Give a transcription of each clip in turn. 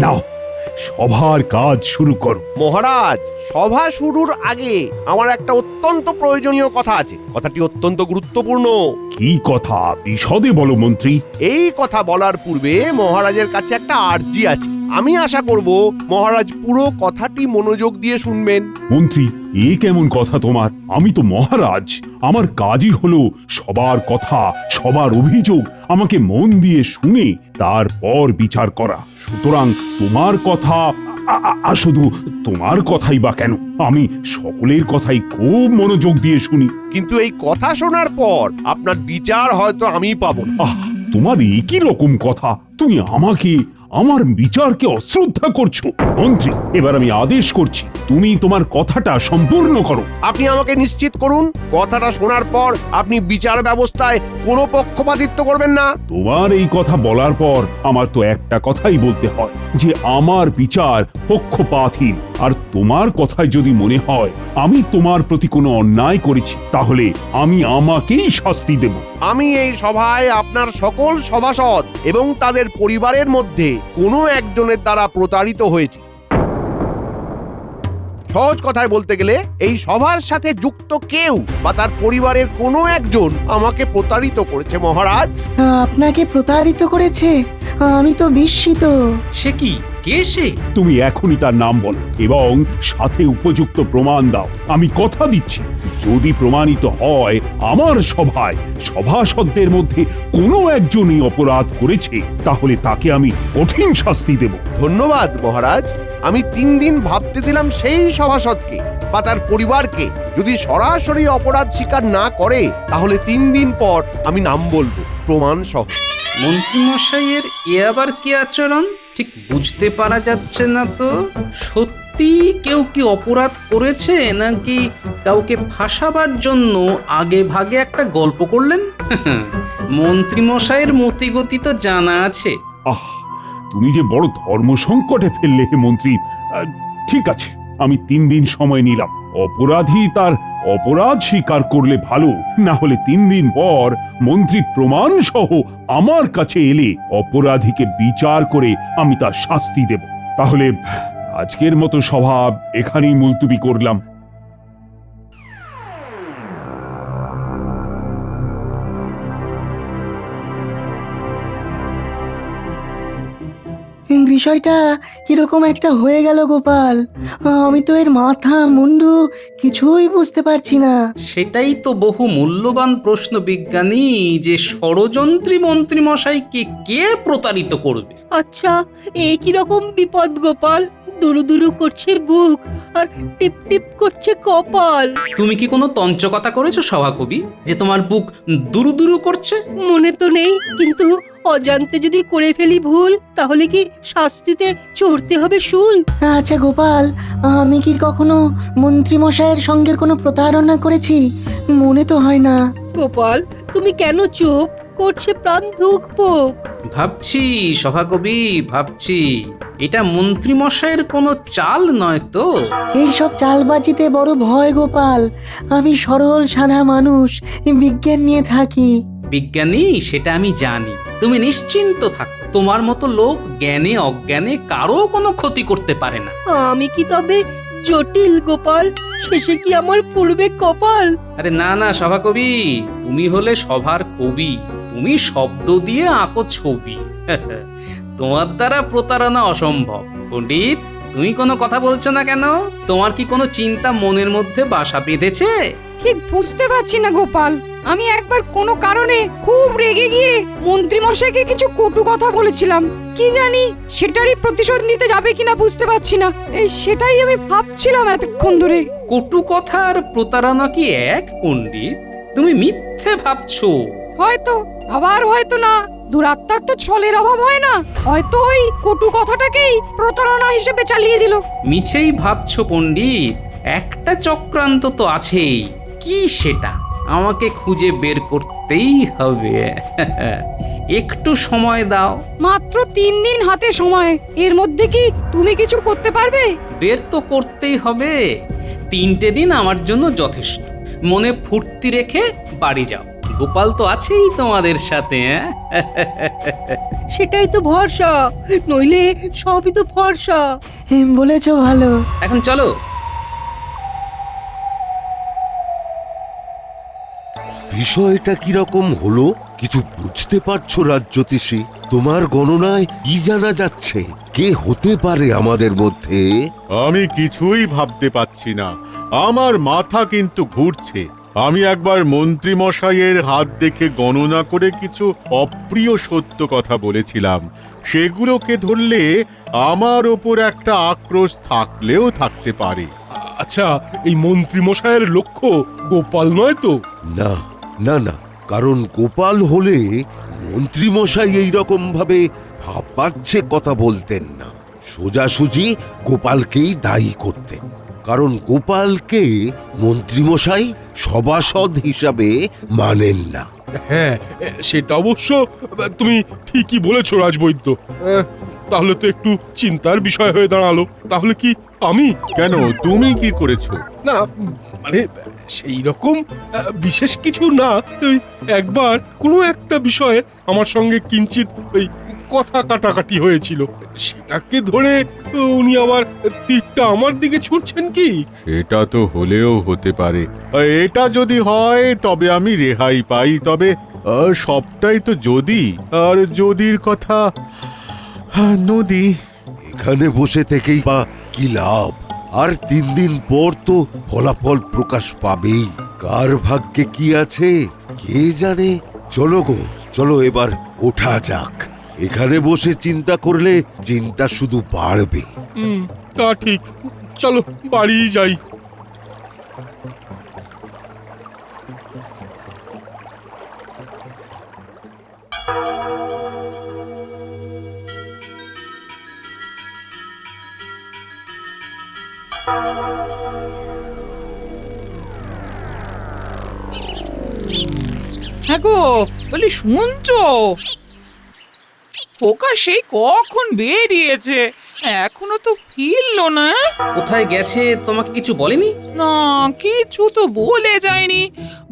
নাও, সভার কাজ শুরু করো। মহারাজ, সভা শুরুর আগে আমার একটা অত্যন্ত প্রয়োজনীয় কথা আছে। কথাটি অত্যন্ত গুরুত্বপূর্ণ। কি কথা, বিশদে বলো মন্ত্রী। এই কথা বলার পূর্বে মহারাজের কাছে একটা আর্জি আছে। আমি আশা করব মহারাজ পুরো কথাটি মনোযোগ দিয়ে শুনবেন। মন্ত্রী, এ কেমন কথা তোমার? আমি তো মহারাজ, আমার কাজই হলো সবার কথা, সবার অভিযোগ আমাকে মন দিয়ে শুনে তারপর বিচার করা। সুতরাং তোমার কথা শুধু তোমার কথাই বা কেন, আমি সকলের কথাই খুব মনোযোগ দিয়ে শুনি। কিন্তু এই কথা শোনার পর আপনার বিচার হয়তো আমিই পাবো না। তোমার একই রকম কথা, তুমি আমাকে, আমার বিচারকে অশ্রদ্ধা করছো। মন্ত্রী, এবার আমি আদেশ করছি, তুমি তোমার কথাটা সম্পূর্ণ করো। আপনি আমাকে নিশ্চিত করুন, কথাটা শোনার পর আপনি বিচার ব্যবস্থায় কোনো পক্ষপাতিত্ব করবেন না। তোমার এই কথা বলার পর আমার তো একটা কথাই বলতে হয় যে আমার বিচার পক্ষপাতহীন। আর তোমার কথায় যদি মনে হয় আমি তোমার প্রতি কোনো অন্যায় করেছি, তাহলে আমি আমাকেই শাস্তি দেব। আমি এই সভায় আপনার সকল সভাসদ এবং তাদের পরিবারের মধ্যে কোনো একজনের দ্বারা প্রতারিত হয়েছি। সহজ কথায় বলতে গেলে এই সভার সাথে যুক্ত কেউ বা তার পরিবারের কোনো একজন আমাকে প্রতারিত করেছে মহারাজ। আপনাকে প্রতারিত করেছে? আমি তো বিস্মিত। সে কি, কে সে? তুমি এখনই তার নাম বলো এবং সাথে উপযুক্ত প্রমাণ দাও। আমি কথা দিচ্ছি, যদি প্রমাণিত হয় আমার সভায় সভাসদদের মধ্যে কোনো একজনই অপরাধ করেছে, তাহলে তাকে আমি কঠিন শাস্তি দেব। ধন্যবাদ মহারাজ। আমি 3 দিন ভাবতে দিলাম সেই সভাসদকে বা তার পরিবারকে। যদি সরাসরি অপরাধ স্বীকার না করে তাহলে 3 দিন পর আমি নাম বলবো প্রমাণ সহ। মন্ত্রীমশাইয়ের এ আবার কি আচরণ ঠিক বুঝতে পারা যাচ্ছে না তো। সত্যি কেউ কি অপরাধ করেছে, নাকি কাউকে ফাঁসাবার জন্য আগে ভাগে একটা গল্প করলেন? মন্ত্রীমশাইয়ের মতিগতি তো জানা আছে। তুমি যে বড় ধর্ম সংকটে ফেললে হে মন্ত্রী। ঠিক আছে, আমি 3 দিন সময় নিলাম। অপরাধী তার অপরাধ স্বীকার করলে ভালো, না হলে 3 দিন পর মন্ত্রী প্রমাণ সহ আমার কাছে এলে অপরাধীকে বিচার করে আমি তার শাস্তি দেব। তাহলে আজকের মতো সভা এখানেই মুলতুবি করলাম। বিষয়টা কিরকম একটা হয়ে গেল গোপাল। আমি তো এর মাথা মুন্ডু কিছুই বুঝতে পারছি না। সেটাই তো বহু মূল্যবান প্রশ্ন বিজ্ঞানী, যে ষড়যন্ত্রী মন্ত্রীমশাইকে কে প্রতারিত করবে। আচ্ছা, এ কি রকম বিপদ গোপাল? দুরু দুরু করছে বুক আর টিপ টিপ করছে কপাল। তুমি কি কোনো তঞ্চকতা করেছো সভাকবি, যে তোমার বুক দুরু দুরু করছে? মনে তো নেই, কিন্তু অজান্তে যদি করে ফেলি ভুল, তাহলে কি শাস্তিতে চড়তে হবে শুল? আচ্ছা গোপাল, আমি কি কখনো মন্ত্রী মশাইয়ের সঙ্গে কোনো প্রতারণা করেছি? মনে তো হয় না। গোপাল, তুমি কেন চুপ করছে প্রাণ ধুকপুক? ভাবছি সভাকবি, ভাবছি এটা মন্ত্রীমশাইয়ের কোনো চাল নয় তো? এইসব চালবাজিতে বড় ভয় গোপাল। আমি সরল সাদা মানুষ, বিজ্ঞান নিয়ে থাকি। বিজ্ঞানী, সেটা আমি জানি। তুমি নিশ্চিন্ত থাকো, তোমার মতো লোক জ্ঞানে অজ্ঞানে কারো কোনো ক্ষতি করতে পারে না। আমি কি তবে জটিল গোপাল? শেষে কি আমার পূর্বে কপাল? আরে না না সভাকবি, তুমি হলে সভার কবি, তুমি শব্দ দিয়ে আঁকো ছবি। তোমার দ্বারা প্রতারণা অসম্ভব। পণ্ডিত, তুমি কোনো কথা বলছো না কেন? তোমার কি কোনো চিন্তা মনের মধ্যে বাসা বেঁধেছে? ঠিক বুঝতে পারছি না গোপাল। আমি একবার কোনো কারণে খুব রেগে গিয়ে মন্ত্রীমশাইকে কিছু কটু কথা বলেছিলাম। কি জানি সেটারই প্রতিশোধ নিতে যাবে কিনা বুঝতে পারছি না। সেটাই আমি ভাবছিলাম এতক্ষণ ধরে। কটু কথা আর প্রতারণা কি এক পণ্ডিত? তুমি মিথ্যে ভাবছো। হয়তো, আবার হয়তো না। দুরাত্মার তো ছলের অভাব হয় না। হয়তো ওই কটু কথাটাকেই প্রতারণা হিসেবে চালিয়ে দিল। মিছেই ভাবছো পণ্ডিত, একটা চক্রান্ত তো আছেই। কি সেটা আমাকে খুঁজে বের করতেই হবে। একটু সময় দাও। মাত্র 3 দিন হাতে সময়, এর মধ্যে কি তুমি কিছু করতে পারবে? বের তো করতেই হবে। 3টে দিন আমার জন্য যথেষ্ট। মনে ফুর্তি রেখে বাড়ি যাও। গোপাল তো আছেই তোমাদের সাথে, হ্যাঁ? সেটাই তো ভরসা, নইলে সবই তো ভরসা। বলেছ ভালো। এখন চলো। বিষয়টা কিরকম হলো কিছু বুঝতে পারছো রাজ্যতীষী? তোমার গণনায় কি জানা যাচ্ছে কে হতে পারে আমাদের মধ্যে? আমি কিছুই ভাবতে পাচ্ছি না, আমার মাথা কিন্তু ঘুরছে। আমি একবার মন্ত্রী মশাইয়ের হাত দেখে গণনা করে কিছু অপ্রিয় সত্য কথা বলেছিলাম, সেগুলোকে ধরলে আমার ওপর একটা আক্রোশ থাকলেও থাকতে পারে। আচ্ছা, এই মন্ত্রী মশাইয়ের লক্ষ্য গোপাল নয় তো? না না না, কারণ গোপাল হলে মন্ত্রী মশাই এইরকম ভাবে ভাববাচ্ছে কথা বলতেন না, সোজাসুজি গোপালকেই দায়ী করতেন। কারণ গোপালকে মন্ত্রী মশাই সভাসদ হিসাবে মানেন না। হ্যাঁ, সেটা অবশ্য তুমি ঠিকই বলেছো রাজবৈদ্য। তাহলে তো একটু চিন্তার বিষয় হয়ে দাঁড়ালো। তাহলে কি আমি? কেন, তুমি কি করেছো? না, মানে সেই রকম বিশেষ কিছু না। ওই একবার কোনো একটা বিষয়ে আমার সঙ্গে কিঞ্চিত ওই কথা কাটাকাটি হয়েছিল, সেটাকে ধরে উনি আবার তীরটা আমার দিকে ছুটছেন কি? এটা তো হলেও হতে পারে। এটা যদি হয় তবে আমি রেহাই পাই, তবে সবটাই তো যদি, আর যদির কথা নদী। এখানে বসে থেকেই বা কি লাভ? আর 3 দিন পর তো ফলাফল প্রকাশ পাবেই। কার ভাগ্যে কি আছে কে জানে। চলো গো, চলো এবার ওঠা যাক। এখানে বসে চিন্তা করলে চিন্তা শুধু বাড়বে। তা ঠিক, চলো বাড়ি যাই। হ্যাঁ গো, বলি শুনছো? পোকা সেই কখন বেরিয়েছে, এখনো তো ফিরলো না। কোথায় গেছে তোমাকে কিছু বলেনি? না, কিছু তো বলে যায়নি।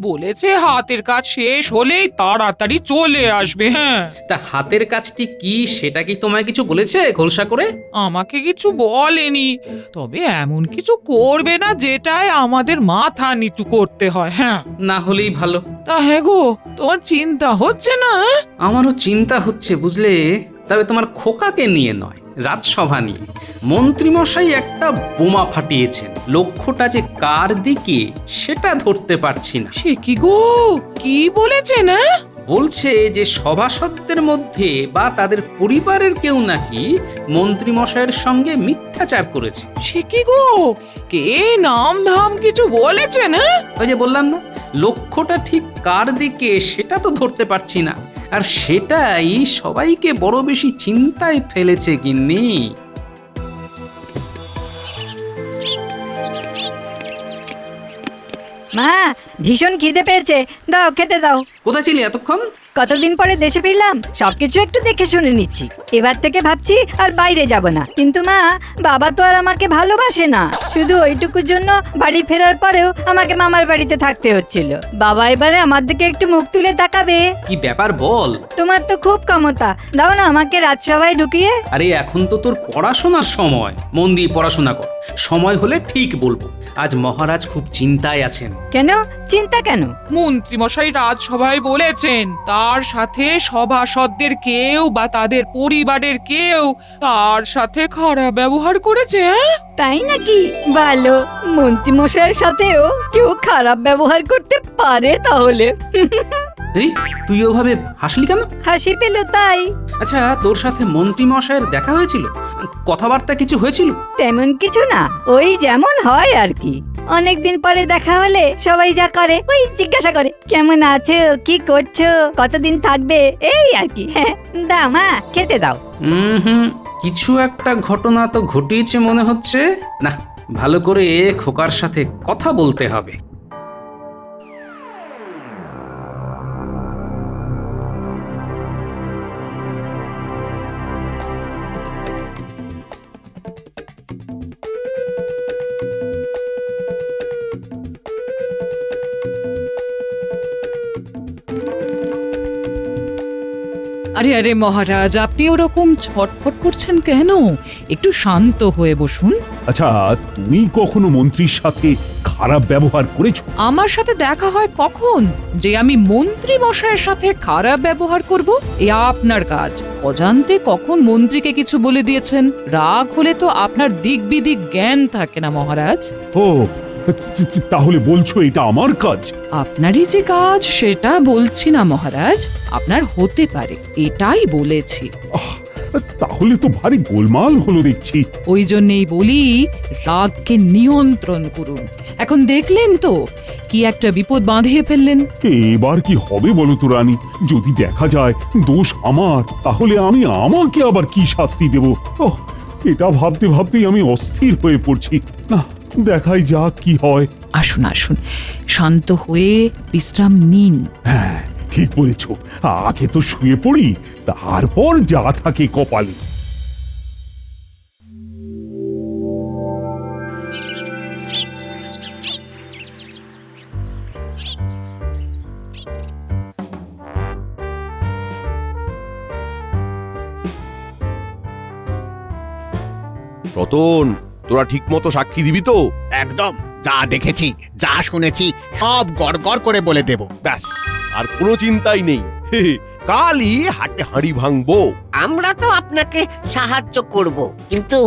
বলেছে হাতের কাজ শেষ হলেই তাড়াতাড়ি চলে আসবে। হ্যাঁ, তা হাতের কাজটি কি সেটা কি তোমায় কিছু বলেছে খোলসা করে? আমাকে কিছু বলেনি, তবে এমন কিছু করবে না যেটায় আমাদের মাথা নিচু করতে হয়। হ্যাঁ, না হলেই ভালো। তা হ্যাঁ গো, তোমার চিন্তা হচ্ছে না? আমারও চিন্তা হচ্ছে বুঝলে, তবে তোমার খোকাকে নিয়ে নয়, রাজসভা নিয়ে। মন্ত্রীমশাই একটা বোমা ফাটিয়েছেন, লক্ষ্যটা যে কার দিকে সেটা ধরতে পারছি না। সে কি গো, কি বলেছে না? বলছে যে সভাসদদের মধ্যে বা তাদের পরিবারের কেউ নাকি মন্ত্রীমশাইয়ের সঙ্গে মিথ্যাচার করেছে। সে কি গো, কে নাম ধাম কিছু বলেছে না? ওই যে বললাম না, লক্ষ্যটা ঠিক কার দিকে সেটা তো ধরতে পারছি না, আর সেটাই সবাইকে বড় বেশি চিন্তায় ফেলেছে গিন্নি। মা, ভীষণ খিদে পেয়েছে, দাও খেতে দাও। কোথায় ছিলি এতক্ষণ? কতদিন পরে দেশে ফিরলাম, সবকিছু একটু দেখে শুনে নিচ্ছি। এবার থেকে ভাবছি আর বাইরে যাব না। কিন্তু মা, বাবা তো আর আমাকে ভালোবাসে না। শুধু ওইটুকুর জন্য বাড়ি ফেরার পরেও আমাকে মামার বাড়িতে থাকতে হচ্ছিল। বাবা এবারে আমার দিকে একটু মুখ তুলে তাকাবে। কি ব্যাপার বল? তোমার তো খুব ক্ষমতা, দাও না আমাকে রাজসভায় ঢুকিয়ে। আরে এখন তো তোর পড়াশোনার সময়, মন দিয়ে পড়াশোনা কর। সময় হলে ঠিক বলবো। আজ মহারাজ খুব চিন্তায় আছেন। কেন চিন্তা কেন? মন্ত্রী মশাই রাজসভায় বলেছেন তার সাথে সভাসদদের কেউ বা তাদের পরিবারের কেউ তার সাথে খারাপ ব্যবহার করেছে। তাই নাকি? ভালো, মন্ত্রী মশাইয়ের সাথেও কেউ খারাপ ব্যবহার করতে পারে তাহলে। এই তুই ওভাবে হাসলি কেন? হাসি পেল তাই। আচ্ছা, তোর সাথে মন্ত্রী মশাইয়ের দেখা হয়েছিল? কথাবার্তা কিছু হয়েছিল? তেমন কিছু না, ওই যেমন হয় আর কি। অনেকদিন পরে দেখা হলে সবাই যা করে ওই জিজ্ঞাসা করে কেমন আছো, কি করছো, কতদিন থাকবে, এই আর কি। হ্যাঁ, দাও মা খেতে দাও। হুম, কিছু একটা ঘটনা তো ঘটিয়েছে মনে হচ্ছে। না, ভালো করে খোকার সাথে কথা বলতে হবে। আরে আরে মহারাজ, আপনি ওরকম ছটফট করছেন কেন? একটু শান্ত হয়ে বসুন। আচ্ছা, তুমি কখনো মন্ত্রীর সাথে খারাপ ব্যবহার করেছো? আমার সাথে দেখা হয় কখন যে আমি মন্ত্রী মশাইয়ের সাথে খারাপ ব্যবহার করব? এ আপনার কাজ। অজান্তে কখন মন্ত্রীকে কিছু বলে দিয়েছেন। রাগ হলে তো আপনার দিক বিদিক জ্ঞান থাকে না মহারাজ। ও, তাহলে বলছো এটা আমার কাজ? আপনারই যে কাজ সেটা বলছি না মহারাজ, আপনার হতে পারে এটাই বলেছি। তাহলে তো ভারী গোলমাল হলো দেখছি। ওই জন্যেই বলি রাগকে নিয়ন্ত্রণ করুন। এখন দেখলেন তো কি একটা বিপদ বাঁধিয়ে ফেললেন। এবার কি হবে বলো তো রানী? যদি দেখা যায় দোষ আমার, তাহলে আমি আমাকে আবার কি শাস্তি দেব? ওহ, এটা ভাবতে ভাবতেই আমি অস্থির হয়ে পড়ছি। না, দেখাই যাক কি হয়। আসুন আসুন, শান্ত হয়ে বিশ্রাম নিন। হ্যাঁ, ঠিক বলেছ। আগে তো শুয়ে পড়ি, তারপর যা থাকে কপালে। রতন, তোরা ঠিক মতো সাক্ষী দিবি তো? একদম, যা দেখেছি যা শুনেছি সব গড়গড় করে বলে দেব। ব্যাস, আর কোনো চিন্তাই নেই। কালই হাটে হাঁড়ি ভাঙবো। আমরা তো আপনাকে সাহায্য করব, কিন্তু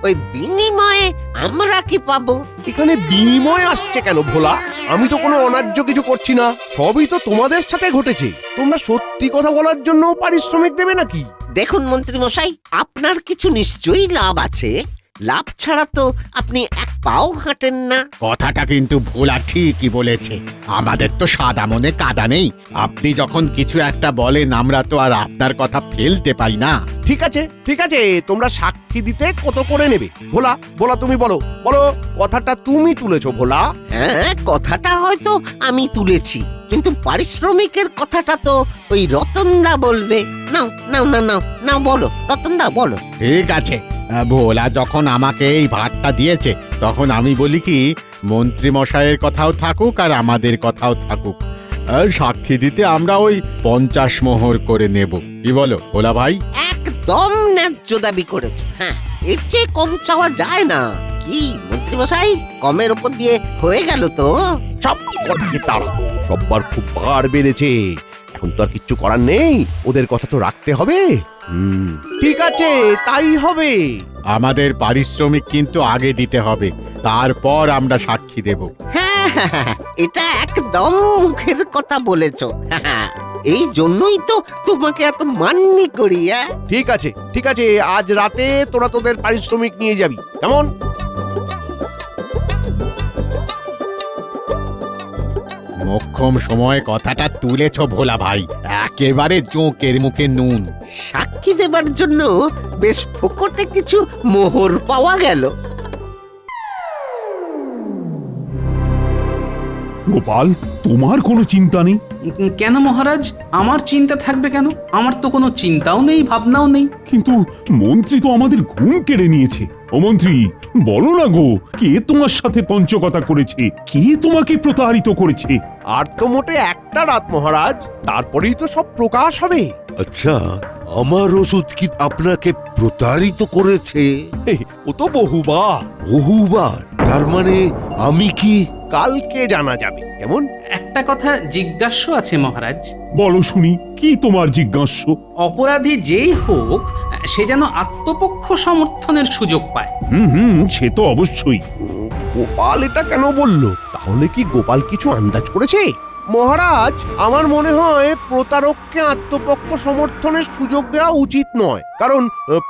ওই বিনিময়ে আমরা কি পাবো? এখানে বিনিময় আসছে কেন ভোলা? আমি তো কোনো অন্যায্য কিছু করছি না, সবই তো তোমাদের সাথে ঘটেছে। তোমরা সত্যি কথা বলার জন্য পারিশ্রমিক দেবে নাকি? দেখুন মন্ত্রী মশাই, আপনার কিছু নিশ্চয়ই লাভ আছে। লাভ ছাড়া তো আপনি এক পাও হাঁটেন না। কথাটা কিন্তু ভোলা ঠিকই বলেছে। আমাদের তো সাদা মনে কাদা নেই। আপনি যখন কিছু একটা বলেন আমরা তো আর আপনার কথা ফেলতে পারি না। ঠিক আছে, ঠিক আছে, তোমরা সাক্ষী দিতে কত করে নেবে? ভোলা, ভোলা তুমি বলো, বলো, কথাটা তুমি তুলেছো ভোলা? হ্যাঁ, কথাটা হয়তো আমি তুলেছি, কিন্তু পারিশ্রমিকের কথাটা তো ওই রতনদা বলবে। নাও নাও না নাও নাও, বলো রতনদা, বলো। ঠিক আছে, ভোলা যখন আমাকে এই ভাতটা দিয়েছে তখন আমি বলি কি, মন্ত্রী মশাইয়ের কথাও থাকুক আর আমাদের কথাও থাকুক। আর সাক্ষী দিতে আমরা ওই 50 মোহর করে নেব। কি বলো ভোলা ভাই? একদম ন্যায্য দাবি করেছো। হ্যাঁ, এর চেয়ে কম চাওয়া যায় না। কি মন্ত্রী মশাই, কমের উপর দিয়ে হয়ে গেল তো? সব কটাকে তাড়া, সববার খুব ভার বেড়েছে। এখন তো আর কিচ্ছু করার নেই, ওদের কথা তো রাখতে হবে। ঠিক আছে, তাই হবে। আমাদের পারিশ্রমিক কিন্তু আগে দিতে হবে, তারপর আমরা সাক্ষী দেব। হ্যাঁ হ্যাঁ, হ্যাঁ, এটা একদম মুখের কথা বলেছো। হ্যাঁ, এই জন্যই তো তোমাকে এত মান্যি করি। ঠিক আছে, ঠিক আছে, আজ রাতে তোরা তোদের পারিশ্রমিক নিয়ে যাবি, কেমন? মোক্ষম সময় কথাটা তুলেছ ভোলা ভাই, একেবারে জোঁকের মুখে নুন। সাক্ষী দেবার জন্য বেশ ফোকটে কিছু মোহর পাওয়া গেল। গোপাল, তোমার কোনো চিন্তা নেই? কেন মহারাজ, আমার চিন্তা থাকবে কেন? আমার তো কোনো চিন্তাও নেই, ভাবনাও নেই। কিন্তু মন্ত্রী তো আমাদের ঘুম কেড়ে নিয়েছে। ও মন্ত্রী, বলো না গো, কে তোমার সাথে তঞ্চকতা করেছে? কে তোমাকে প্রতারিত করেছে? আর তো মোটে একটা রাত মহারাজ, তারপরেই তো সব প্রকাশ হবে। আচ্ছা, আমার ওষুধ কি আপনাকে প্রতারিত করেছে? ও তো বহুবার। বহুবার? তার মানে আমি কি? কালকে জানা যাবে, কেমন? একটা কথা জিজ্ঞাস্য আছে মহারাজ। বলো শুনি, কি তোমার জিজ্ঞাস্য? অপরাধী যেই হোক, সে যেন আত্মপক্ষ সমর্থনের সুযোগ পায়। সে তো অবশ্যই। গোপাল এটা কেন বললো? তাহলে কি গোপাল কিছু আন্দাজ করেছে? মহারাজ, আমার মনে হয় প্রতারককে আত্মপক্ষ সমর্থনের সুযোগ দেওয়া উচিত নয়, কারণ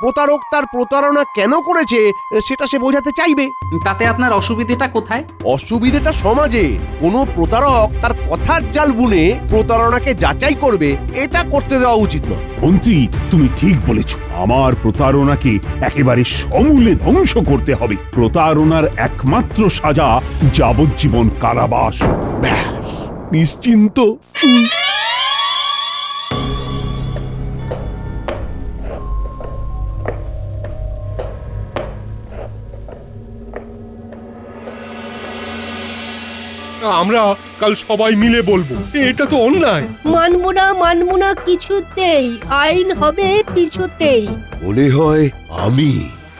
প্রতারক তার প্রতারণা কেন করেছে সেটা সে বোঝাতে চাইবে। তাতে আপনার অসুবিধাটা কোথায়? অসুবিধাটা সমাজে। কোনো প্রতারক তার কথার জাল বুনে প্রতারণাকে যাচাই করবে, এটা করতে দেওয়া উচিত নয়। মন্ত্রী, তুমি ঠিক বলেছ। আমার প্রতারণাকে একেবারে সমূলে ধ্বংস করতে হবে। প্রতারণার একমাত্র সাজা যাবজ্জীবন কারাবাস। ব্যাস, নিশ্চিন্ত। আমরা কাল সবাই মিলে বলবো এটা তো অন্যায়। মানবো না কিছুতেই, আইন হবে কিছুতেই। মনে হয়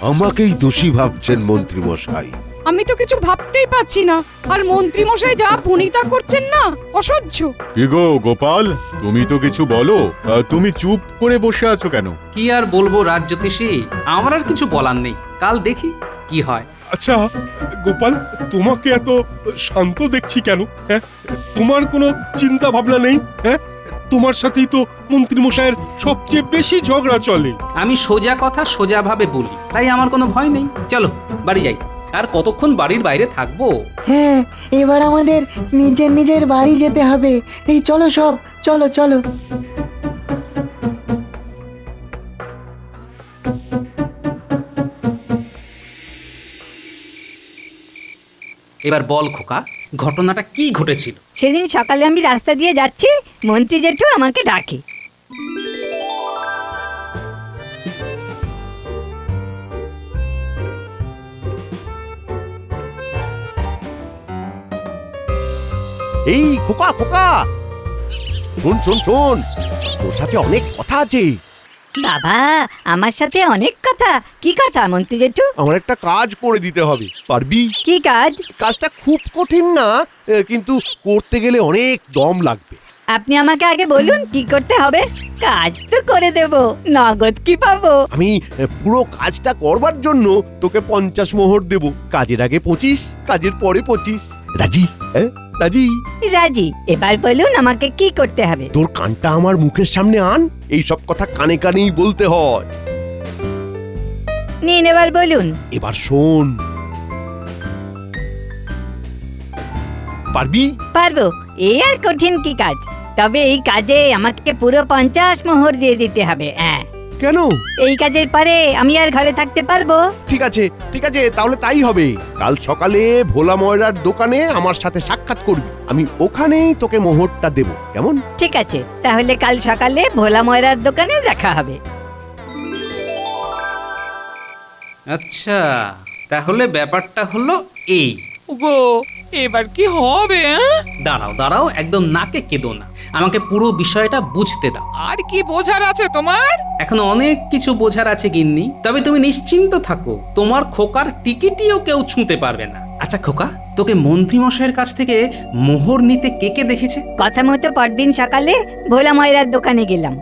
আমাকেই দোষী ভাবছেন মন্ত্রী মশাই। আমি তো কিছু ভাবতেই পাচ্ছি না, আর মন্ত্রী মশাই যা ভনিতা করছেন না, অসহ্য। কি গো গোপাল, তুমি তো কিছু বলো। তুমি চুপ করে বসে আছো কেন? কি আর বলবো রাজ্যোতিষী, আমার আর কিছু বলার নেই, কাল দেখি কি হয়। আচ্ছা গোপাল, তোমাকে এত শান্ত দেখছি কেন? হ্যাঁ, তোমার কোনো চিন্তা ভাবনা নেই? হ্যাঁ, তোমার সাথেই তো মন্ত্রী মশাইয়ের সবচেয়ে বেশি ঝগড়া চলে। আমি সোজা কথা সোজা ভাবে বলি, তাই আমার কোনো ভয় নেই। চলো বাড়ি যাই। আর কতক্ষণ বাড়ির বাইরে থাকবো? হ্যাঁ, এবার আমাদের নিজের বাড়ি যেতে হবে। এই চলো সব, চলো চলো। এবার বল খোকা, ঘটনাটা কি ঘটেছিল? সেদিন সকালে আমি রাস্তা দিয়ে যাচ্ছি, মন্ত্রী জেঠু আমাকে ডাকে। এই খোকা খোকা, শোন শোন শোন, তোর সাথে অনেক কথা আছে। বাবা, আমার সাথে অনেক কথা? কি কথা মন্ত্রী জেঠু? আমার একটা কাজ করে দিতে হবে, পারবি? কি কাজ? কাজটা খুব কঠিন না, কিন্তু করতে গেলে অনেক দম লাগবে। আপনি আমাকে আগে বলুন কি করতে হবে, কাজ তো করে দেব, নগদ কি পাবো? আমি পুরো কাজটা করবার জন্য তোকে 50 মোহর দেব। কাজের আগে 25, কাজের পরে 25। রাজি? হ্যাঁ রাজি? রাজি। এবার বলুন আমাকে কি করতে হবে। তোর কানটা আমার মুখের সামনে আন, এই সব কথা কানে কানেই বলতে হয়। নিন, এবার বলুন। এবার শোন, পারবি? পারবো, এই আর কঠিন কি কাজ? তবে এই কাজে আমাকে পুরো 50 মোহর দিয়ে দিতে হবে। হ্যাঁ। কেন? এই কাজের পরে আমি আর ঘরে থাকতে পারবো? ঠিক আছে ঠিক আছে, তাহলে তাই হবে। কাল সকালে ভোলা ময়রার দোকানে আমার সাথে সাক্ষাৎ করবি, আমি ওখানেই তোকে মোহরটা দেব। কেমন? ঠিক আছে, তাহলে কাল সকালে ভোলা ময়রার দোকানে দেখা হবে। আচ্ছা, তাহলে ব্যাপারটা হলো এই। গো, এবার কি হবে? দাঁড়াও দাঁড়াও, একদম নাকে কেঁদো না, আমাকে পুরো বিষয়টা বুঝতে দাও। আর কি বোঝার আছে তোমার? এখন অনেক কিছু বোঝার আছে গিন্নি, তবে তুমি নিশ্চিন্ত থাকো, তোমার খোকার টিকিটিও কেউ ছুঁতে পারবে না। আচ্ছা খোকা, তোকে মন্ত্রী মশাইয়ের কাছ থেকে মোহর নিতে কে কে দেখেছে? কথা মতো পরদিন সকালে ভোলা ময়রার দোকানে গেলাম।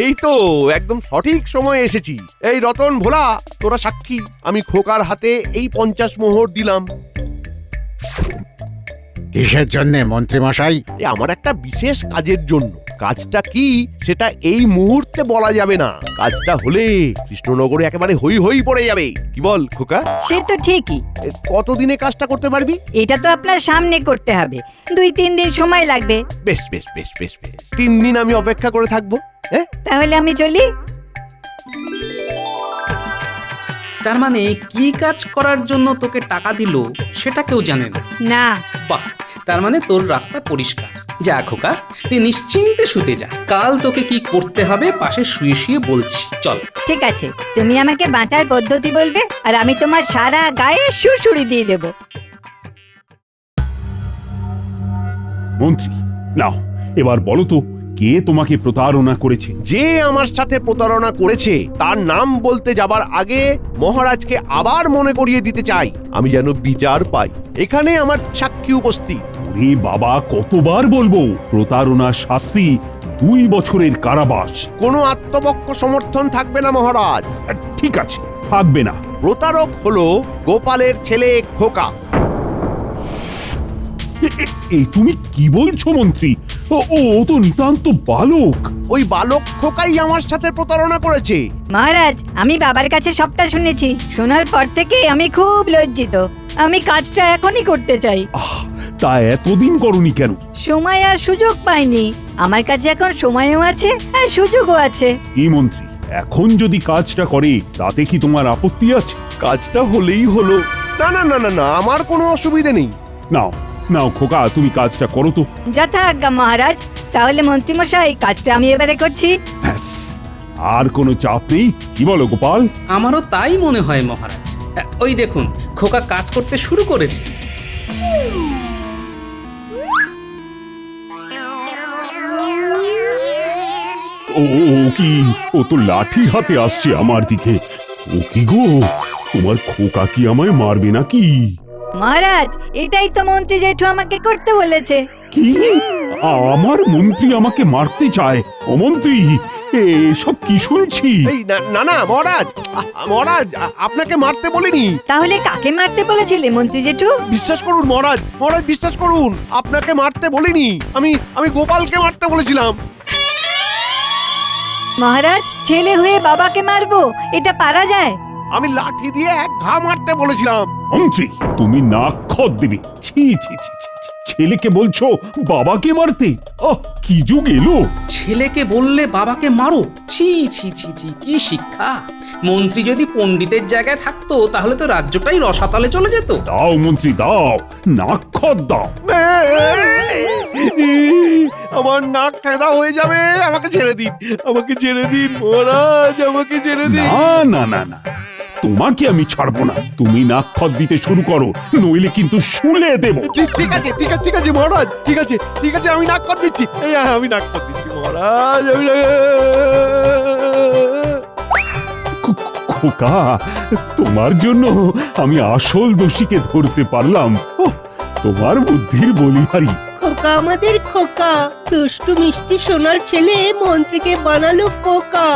এই তো একদম সঠিক সময়ে এসেছিস। এই রতন, ভোলা, তোরা সাক্ষী, আমি খোকার হাতে এই 50 মোহর দিলাম। কিসের জন্য মন্ত্রী মশাই? আমার একটা বিশেষ কাজের জন্য। কাজটা কি সেটা এই মুহূর্তে বলা যাবে না, কাজটা হলে কৃষ্ণনগরে একেবারে হই হই পড়ে যাবে। কি বল খোকা? সে তো ঠিকই। কতদিনে কাজটা করতে পারবি? এটা তো আপনার সামনে করতে হবে, 2-3 দিন সময় লাগবে। বেশ বেশ বেশ বেশ বেশ, 3 দিন আমি অপেক্ষা করে থাকবো। হ্যাঁ, তাহলে আমি চলি। তার মানে কি কাজ করার জন্য তোকে টাকা দিল সেটা কেউ জানে না? না। বাহ, তার মানে তোর রাস্তা পরিষ্কার। যা খোকা, তুই নিশ্চিন্তে শুতে যা, কাল তোকে কি করতে হবে পাশে শুয়ে শুয়ে বলছি। চল। ঠিক আছে, তুমি আমাকে বাঁচার পদ্ধতি বলবে, আর আমি তোমার সারা গায়ে সুড়সুড়ি দিয়ে দেব। মন্ত্রী, নাও এবার বলো তো, কে তোমাকে প্রতারণা করেছে? যে আমার সাথে প্রতারণা করেছে তার নাম বলতে যাবার আগে মহারাজকে আবার মনে করিয়ে দিতে চাই, আমি যেন বিচার পাই। এখানে আমার সাক্ষী উপস্থিত। রে বাবা, কতবার বলবো, প্রতারণার শাস্তি 2 বছরের কারাবাস। কোনো আত্মপক্ষ সমর্থন থাকবে না মহারাজ। ঠিক আছে, থাকবে না। প্রতারক হলো গোপালের ছেলে খোকা। এই তুমি কি বলছো মন্ত্রী? ও তো নিতান্ত বালক। ওই বালক খোকাই আমার সাথে প্রতারণা করেছে। মহারাজ, আমি বাবার কাছে সবটা শুনেছি, শোনার পর থেকে আমি খুব লজ্জিত। আমি কাজটা এখনই করতে চাই। তা এতদিন করনি কেন? সময় আর সুযোগ পাইনি। আমার কাছে এখন সময়ও আছে আর সুযোগও আছে। কি মন্ত্রী, এখন যদি কাজটা করে তাতে কি তোমার আপত্তি আছে? কাজটা হলেই হলো। না না না না না, আমার কোনো অসুবিধে নেই। নাও নাও খোকা, তুমি কাজটা করো তো। যথা আজ্ঞা মহারাজ। তাহলে মন্ত্রীমশাই কাজটা আমি এবারে করছি। ব্যাস, আর কোনো চাপ নেই। কি বলো গোপাল? আমারও তাই মনে হয় মহারাজ। ওই দেখুন, খোকা কাজ করতে শুরু করেছে। ও কি, ও তো লাঠি হাতে আসছে আমার দিকে। ও কি গো, তোমার খোকা কি আমায় মারবে নাকি? মহারাজ, এটাই তো মন্ত্রী জেঠু আমাকে করতে বলেছে। কি, আমার মন্ত্রী আমাকে মারতে চায়? ও মন্ত্রী, এসব কি শুনছি? এই না না মহারাজ, মহারাজ আপনাকে মারতে বলিনি। তাহলে কাকে মারতে বলেছিলে মন্ত্রী জেঠু? বিশ্বাস করুন মহারাজ, মহারাজ বিশ্বাস করুন, আপনাকে মারতে বলিনি। আমি গোপালকে মারতে বলেছিলাম। মহারাজ, ছেলে হয়ে বাবাকে মারবো, এটা পারা যায়? আমি লাঠি দিয়ে এক ঘা মারতে বলেছিলাম। মন্ত্রী, তুমি নাক খত দেবে। ছি ছি ছি ছি, ছেলেকে বলছো বাবাকে মারতে? কি যুগ এলো! ছেলেকে বললে বাবাকে মারো? ছি ছি ছি ছি, কি শিক্ষা! মন্ত্রী যদি পণ্ডিতের জায়গায় থাকতো তাহলে তো রাজ্যটাই রসাতলে চলে যেত। দাও মন্ত্রী দাও, নাক খত দাও। আমার নাক ঠেদা হয়ে যাবে, আমাকে ছেড়ে দিন, আমাকে ছেড়ে দিন মহারাজ, আমাকে ছেড়ে দিন। না না না না, তোমাকে আমি ছাড়বো না। তুমি নাক খত দিতে শুরু করো, নইলে কিন্তু শুলে দেব। ঠিক আছে ঠিক আছে ঠিক আছে মহারাজ, ঠিক আছে ঠিক আছে, আমি নাক কর দিচ্ছি। এই আমি নাক কর দিচ্ছি মহারাজ। খোকা, তোমার জন্য আমি আসল দোষীকে ধরতে পারলাম। তোমার বুদ্ধির বলিহারি। খোকা আমাদের খোকা, দুষ্টু মিষ্টি সোনার ছেলে মন্ত্রীকে বানালো খোকা।